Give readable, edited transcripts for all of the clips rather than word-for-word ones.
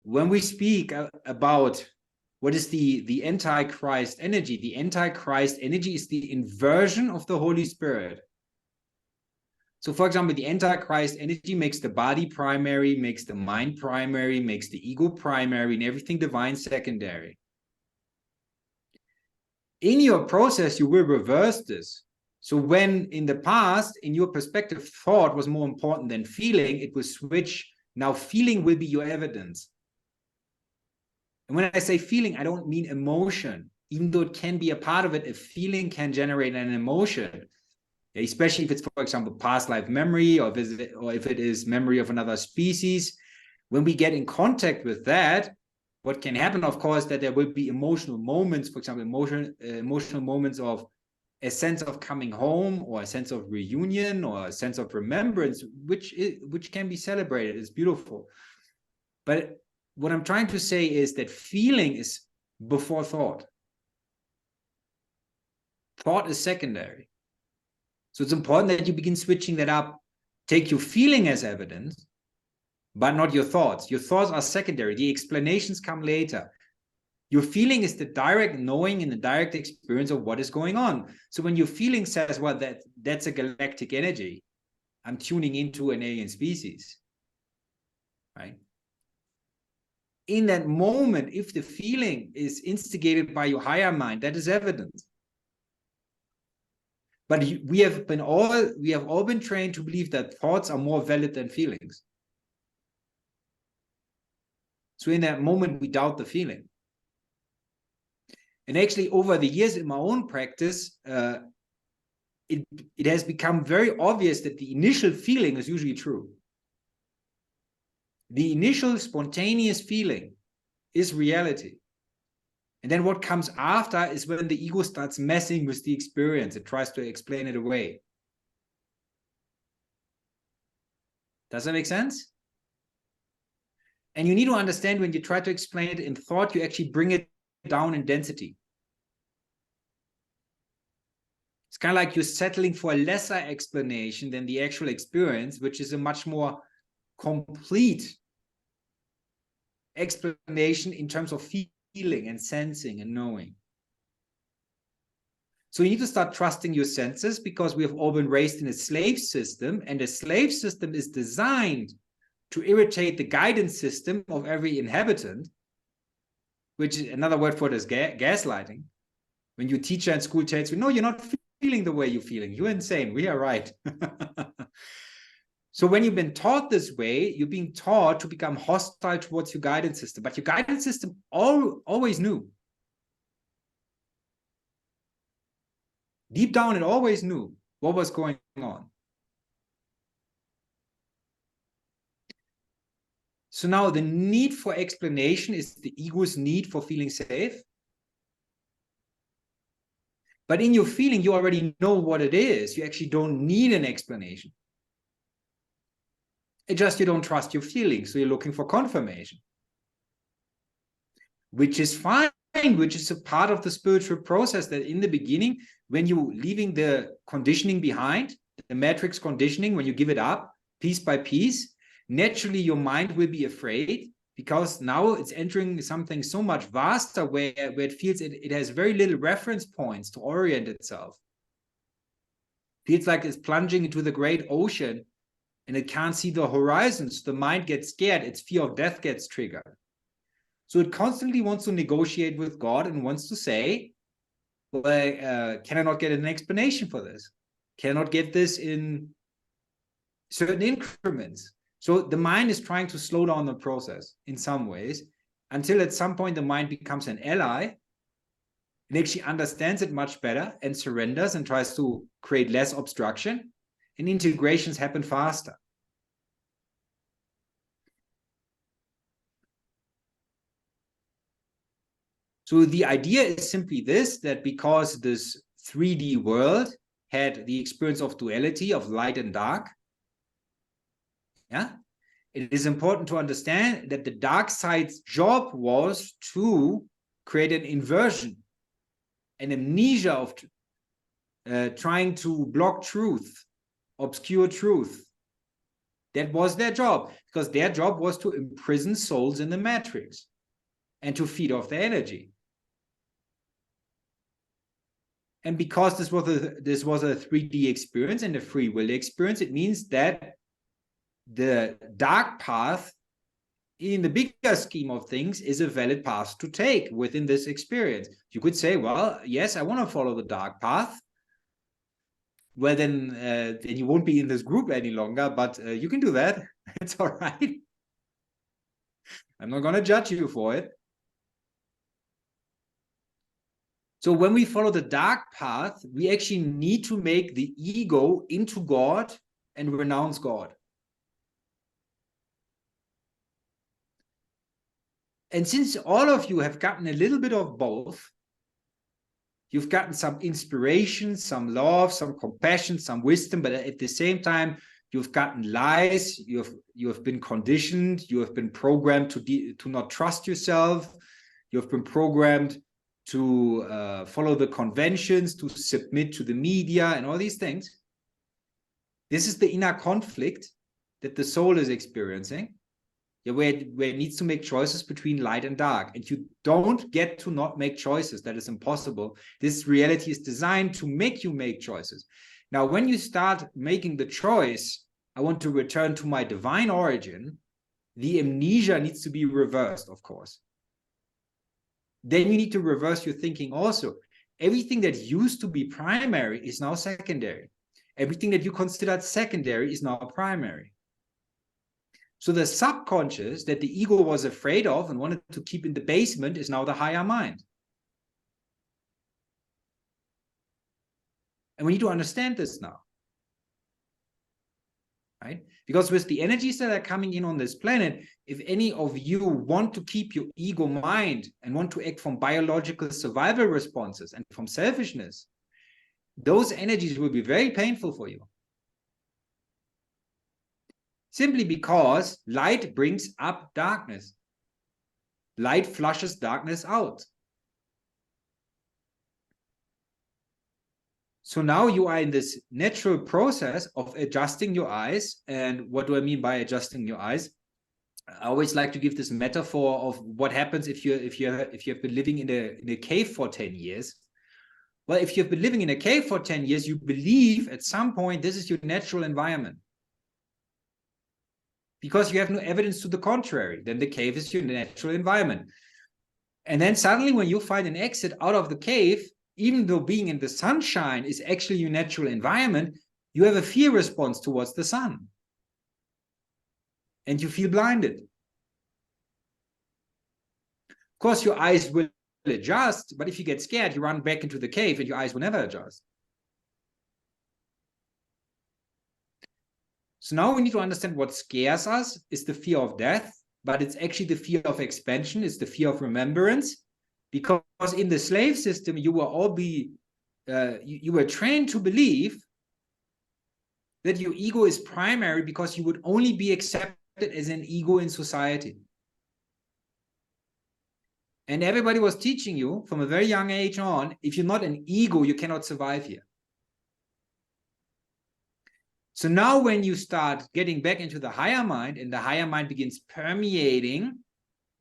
when we speak about what is the Antichrist energy, the Antichrist energy is the inversion of the Holy Spirit. So, for example, the Antichrist energy makes the body primary, makes the mind primary, makes the ego primary, and everything divine secondary. In your process, you will reverse this. So when in the past, in your perspective, thought was more important than feeling, it will switch. Now feeling will be your evidence. And when I say feeling, I don't mean emotion. Even though it can be a part of it, a feeling can generate an emotion, especially if it's, for example, past life memory, or if it is memory of another species. When we get in contact with that, what can happen, of course, that there will be emotional moments, for example, emotional moments of a sense of coming home, or a sense of reunion, or a sense of remembrance, which can be celebrated. It's beautiful. But what I'm trying to say is that feeling is before thought. Thought is secondary. So it's important that you begin switching that up. Take your feeling as evidence, but not your thoughts. Your thoughts are secondary. The explanations come later. Your feeling is the direct knowing and the direct experience of what is going on. So when your feeling says, well, that's a galactic energy, I'm tuning into an alien species, right? In that moment, if the feeling is instigated by your higher mind, that is evidence. But we have all been trained to believe that thoughts are more valid than feelings. So in that moment, we doubt the feeling. And actually, over the years in my own practice, it has become very obvious that the initial feeling is usually true. The initial spontaneous feeling is reality. And then what comes after is when the ego starts messing with the experience. It tries to explain it away. Does that make sense? And you need to understand, when you try to explain it in thought, you actually bring it down in density. It's kind of like you're settling for a lesser explanation than the actual experience, which is a much more complete explanation in terms of feeling and sensing and knowing. So you need to start trusting your senses, because we have all been raised in a slave system, and a slave system is designed to irritate the guidance system of every inhabitant, which is another word for it is gaslighting. When your teacher in school tells you, no, you're not feeling the way you're feeling, you're insane, we are right. So when you've been taught this way, you're being taught to become hostile towards your guidance system. But your guidance system always knew. Deep down, it always knew what was going on. So now the need for explanation is the ego's need for feeling safe. But in your feeling, you already know what it is. You actually don't need an explanation. It's just you don't trust your feelings, so you're looking for confirmation. Which is fine, which is a part of the spiritual process, that in the beginning, when you're leaving the conditioning behind, the matrix conditioning, when you give it up piece by piece, naturally your mind will be afraid, because now it's entering something so much vaster, where it feels it has very little reference points to orient itself. Feels like it's plunging into the great ocean and it can't see the horizons. The mind gets scared. Its fear of death gets triggered. So it constantly wants to negotiate with God and wants to say, well, can I not get an explanation for this? Can I not get this in certain increments? So the mind is trying to slow down the process in some ways, until at some point the mind becomes an ally and actually understands it much better and surrenders and tries to create less obstruction, and integrations happen faster. So the idea is simply this, that because this 3D world had the experience of duality, of light and dark, yeah, it is important to understand that the dark side's job was to create an inversion, an amnesia of trying to block truth, obscure truth. That was their job, because their job was to imprison souls in the matrix and to feed off their energy. And because this was a 3D experience and a free will experience, it means that the dark path, in the bigger scheme of things, is a valid path to take within this experience. You could say, well, yes, I want to follow the dark path. Well, then you won't be in this group any longer, but you can do that. It's all right. I'm not going to judge you for it. So when we follow the dark path, we actually need to make the ego into God and renounce God. And since all of you have gotten a little bit of both, you've gotten some inspiration, some love, some compassion, some wisdom, but at the same time, you've gotten lies, you have been conditioned, you have been programmed to not trust yourself, you have been programmed to follow the conventions, to submit to the media and all these things. This is the inner conflict that the soul is experiencing, where it needs to make choices between light and dark. And you don't get to not make choices. That is impossible. This reality is designed to make you make choices. Now, when you start making the choice, I want to return to my divine origin, the amnesia needs to be reversed, of course. Then you need to reverse your thinking also. Everything that used to be primary is now secondary. Everything that you considered secondary is now primary. So the subconscious that the ego was afraid of and wanted to keep in the basement is now the higher mind. And we need to understand this now. Right? Because with the energies that are coming in on this planet, if any of you want to keep your ego mind and want to act from biological survival responses and from selfishness, those energies will be very painful for you. Simply because light brings up darkness. Light flushes darkness out. So now you are in this natural process of adjusting your eyes. And what do I mean by adjusting your eyes? I always like to give this metaphor of what happens if you have been living in a cave for 10 years. Well, if you've been living in a cave for 10 years, you believe at some point this is your natural environment. Because you have no evidence to the contrary, then the cave is your natural environment. And then suddenly when you find an exit out of the cave, even though being in the sunshine is actually your natural environment, you have a fear response towards the sun. And you feel blinded. Of course, your eyes will adjust, but if you get scared, you run back into the cave and your eyes will never adjust. So now we need to understand what scares us is the fear of death, but it's actually the fear of expansion, it's the fear of remembrance. Because in the slave system, you were trained to believe that your ego is primary because you would only be accepted as an ego in society. And everybody was teaching you from a very young age on, if you're not an ego, you cannot survive here. So now when you start getting back into the higher mind and the higher mind begins permeating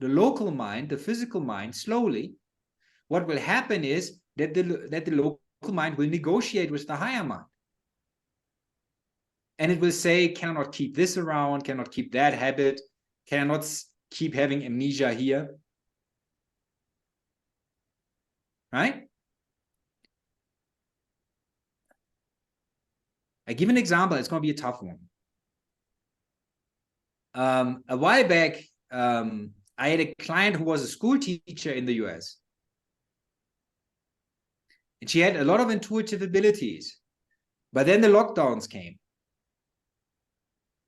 the local mind, the physical mind, slowly, what will happen is that the local mind will negotiate with the higher mind. And it will say, cannot keep this around, cannot keep that habit, cannot keep having amnesia here. Right? I give an example, it's going to be a tough one. A while back, I had a client who was a school teacher in the US. And she had a lot of intuitive abilities. But then the lockdowns came.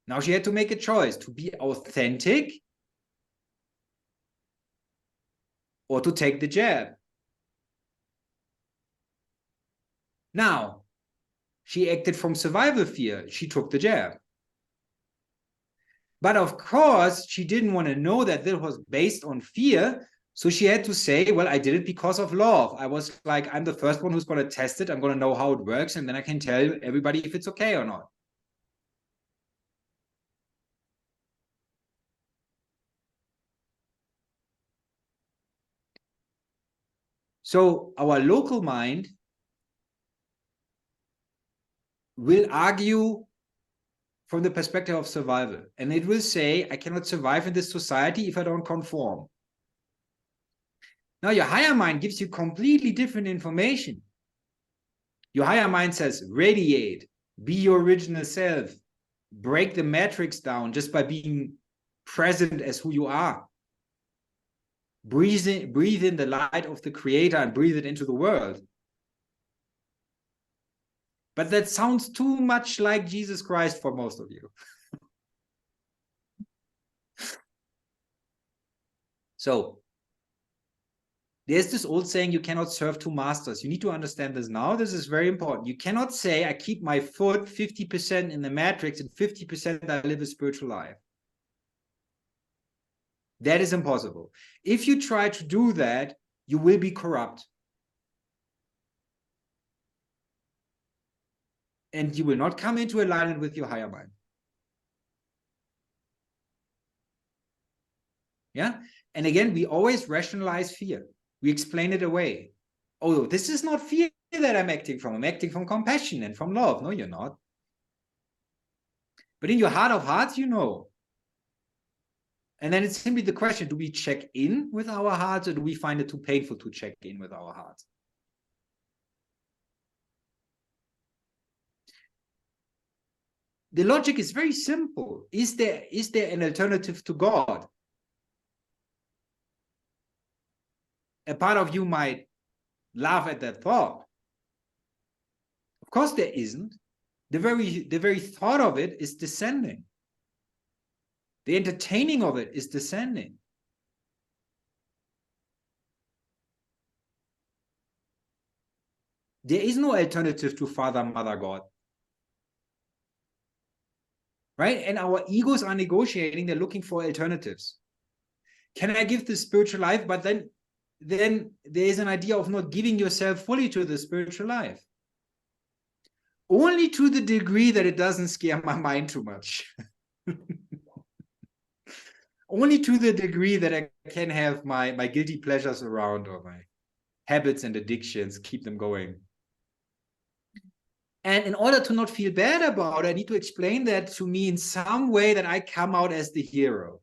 Now she had to make a choice to be authentic or to take the jab. Now, she acted from survival fear. She took the jab. But of course, she didn't want to know that this was based on fear. So she had to say, well, I did it because of love. I was like, I'm the first one who's going to test it. I'm going to know how it works. And then I can tell everybody if it's okay or not. So our local mind will argue from the perspective of survival. And it will say, I cannot survive in this society if I don't conform. Now, your higher mind gives you completely different information. Your higher mind says, radiate, be your original self, break the matrix down just by being present as who you are. Breathe in the light of the creator and breathe it into the world. But that sounds too much like Jesus Christ for most of you. So there's this old saying, you cannot serve two masters. You need to understand this now. This is very important. You cannot say, I keep my foot 50% in the matrix and 50% I live a spiritual life. That is impossible. If you try to do that, you will be corrupt. And you will not come into alignment with your higher mind. Yeah. And again, we always rationalize fear. We explain it away. Oh, this is not fear that I'm acting from. I'm acting from compassion and from love. No, you're not. But in your heart of hearts, you know. And then it's simply the question, do we check in with our hearts or do we find it too painful to check in with our hearts? The logic is very simple. Is there an alternative to God? A part of you might laugh at that thought. Of course there isn't. The very thought of it is descending. The entertaining of it is descending. There is no alternative to Father, Mother, God. Right? And our egos are negotiating. They're looking for alternatives. Can I give this spiritual life? But then there is an idea of not giving yourself fully to the spiritual life. Only to the degree that it doesn't scare my mind too much. Only to the degree that I can have my guilty pleasures around or my habits and addictions, keep them going. And in order to not feel bad about it, I need to explain that to me in some way that I come out as the hero.